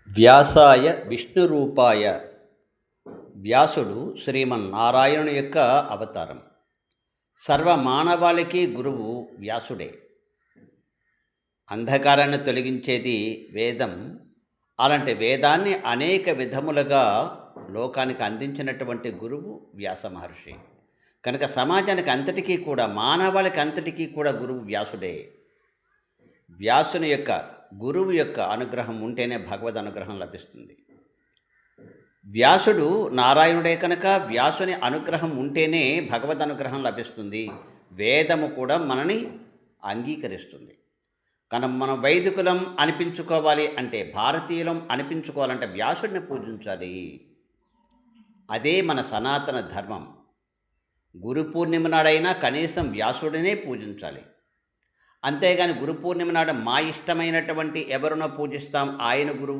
వ్యాసాయ విష్ణురూపాయ. వ్యాసుడు శ్రీమన్నారాయణుని యొక్క అవతారం. సర్వమానవాళికి గురువు వ్యాసుడే. అంధకారాన్ని తొలగించేది వేదం. అలాంటి వేదాన్ని అనేక విధములుగా లోకానికి అందించినటువంటి గురువు వ్యాస మహర్షి. కనుక సమాజానికి అంతటికీ కూడా, మానవాళికి అంతటికీ కూడా గురువు వ్యాసుడే. వ్యాసుని యొక్క, గురువు యొక్క అనుగ్రహం ఉంటేనే భగవద్ అనుగ్రహం లభిస్తుంది. వ్యాసుడు నారాయణుడే కనుక వ్యాసుని అనుగ్రహం ఉంటేనే భగవద్ అనుగ్రహం లభిస్తుంది. వేదము కూడా మనని అంగీకరిస్తుంది. కనుక మనం వైదికులం అనిపించుకోవాలి అంటే, భారతీయులం అనిపించుకోవాలంటే వ్యాసుడిని పూజించాలి. అదే మన సనాతన ధర్మం. గురు పూర్ణిమ నాడైనా కనీసం వ్యాసుడినే పూజించాలి. అంతేగాని గురు పూర్ణిమ నాడు మా ఇష్టమైనటువంటి ఎవరినో పూజిస్తాం, ఆయన గురువు